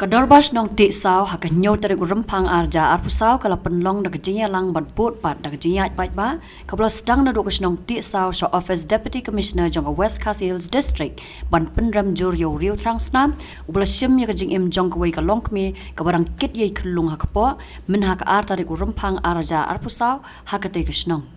Kadarbas nong ti saw hakanyo tarik rempang arja arpusaw kala penlong da kejinya lang badbut pat da kejinya pat ba kabla sedang na dokas nong ti saw sa office deputy commissioner jong West Khasi Hills district ban penram jur yo riu trangsnam ubla sim ya kejing im jong kwai ka longkmi kabarang kit ye khulung hakpo min hak ar tarik rempang arja arpusaw hakate kesnong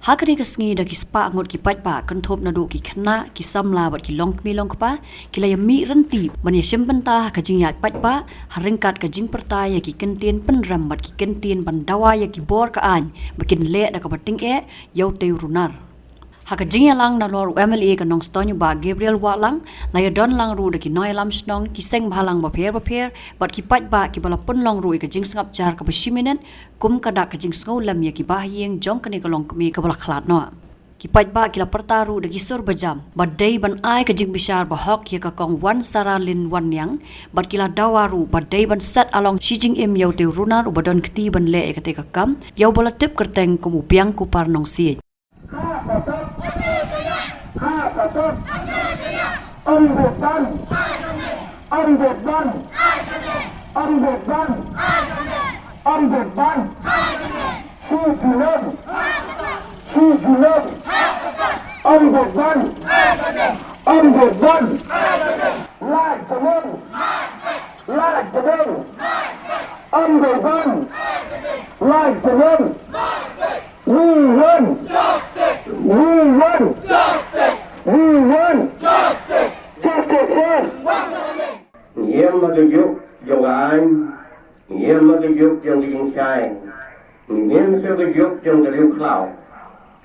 Hakani kesngi da kispa ngot ki patpa kentop na do ki khna ki samla bat ki long pa ki la yami renti ban ya simpenta ka jing yak patpa haringkat ka jing perta ya ki kentien penram bat ki kentien ban dawa ya ki bor ka an bakin le da ka bating e yau te runar Haka jing lang na lor MLA ka nong stonyo ba Gabriel Walang la ya don lang ru da ki noi lam snong ki seng bhalang ba pher bat ki pat ba ki bala pun long ru ka jing sngap jar ka bashiminen kum ka da ka jing sngau lam ya ki ba hieng jong ka ni ka long kmi ka bala khlat no ki pat ba ki la pertaru da ki sur bajam ba dei ban ai ka jing bishar ba hok ya ka kong wan saralin wan yang bat ki la dawaru ba dei ban set along shi jing im yau te runar u ba don kti ban le ka te ka kam yau bala tip kerteng kum upiang ku par nong si Ombudsman Nghiêm magyug jogaan, nghiêm magyug jong diging siyay, nghiêm magyug jong daliw klaw,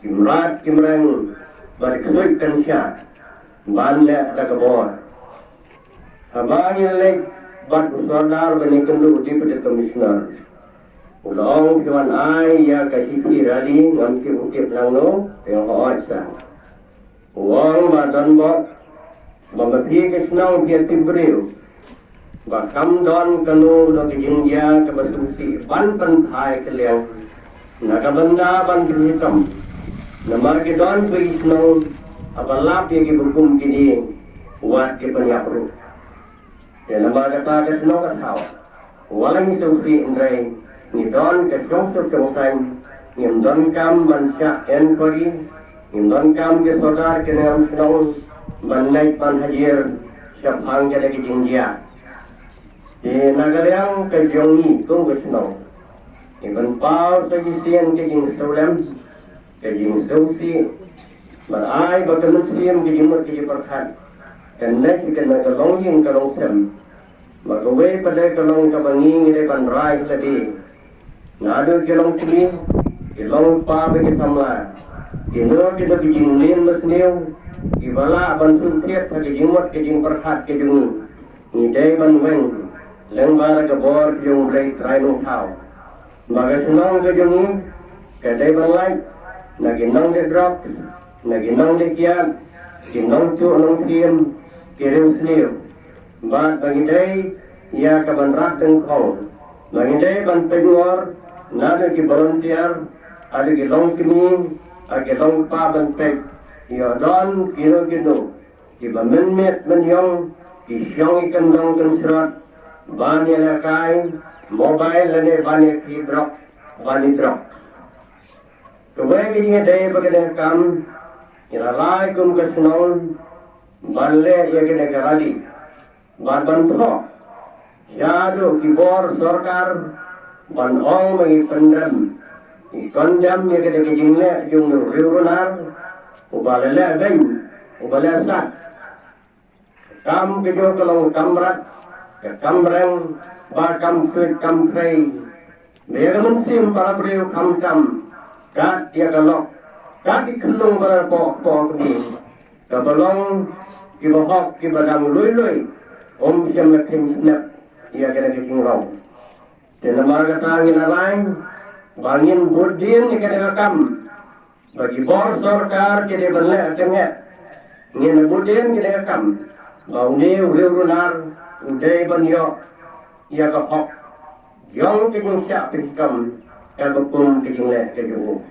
kimrat kimrang bariksoy kansya, banle dagabor. Habangin leg bat usordar banikandu deputy commissioner. Ulong kiwan ay ya kasiki rali ngam kibukip lang no, yung hoot sa. Uwang badan bot, mamapi kisnang piatibriw, bakam don kanu do kijingya kabasusi ban panthai kaliang nakabanda ban hitam namar ke don pisno abalap ye bukum kini wat ke panyapru ya namar kata kesno kasau walang susi indrai ni don ke songso songsan ni don kam ban sya enquiry ni don kam ke sodar ke nam snong ban naik ban hajir syabhang jada kijingya Nagariang kajongi kung gusto. Ibang pao sa gisiyan kajing solam, kajing sosi, maray batamusiyam kajing mo kajing parkat. Kanas ikan nagalong yung kalong sem. Magaway pada kalong kabanging ilay panray ladi. Nado kalong kumi, kalong pa bagi samla. Kino kita kajing lin masniw, ibala bansuntiat sa kajing mo kajing parkat kajungi. Ngiday banweng. Lembara kebor yung break rhino cow. Magasunong ka yung kaday balay, naginong de drops, naginong de kiyat, ginong tu anong siyam, kiriw sniw. Ba't bagiday, iya kabanrak ng kong. Bagiday ban pegwar, nado ki volunteer, ada gilong kimi, ada gilong pa ban peg. Iyo don, kino, iba minmit manyong, isyong ikandong kansirat, Bani lakay, mobile lane bani drop, bani drop. Kubay kini nga day bagay kam, inalay kum kasnon, banle ya kini karali, banbanto, syado kibor sorkar, banong may pendam, ikondam ya kini kijingle yung riurunar, ubalala ben, ubalala sat, kam kijo kalong kamrat, kamreng bakam kuit kam krei mega munsim para beriu kam kat dia kalok kat ikelung para po ni kabalong kibahok kibadang lui siam leking snap ia kena kiking raw tenamar kata ngin bangin burdin ni kena kam bagi bor sorkar kede benle tenget ngin burdin kena kam bau ni runar Uday banyo, iya ka hok, yung kajing siya piskam, kagapong kajing le kajung.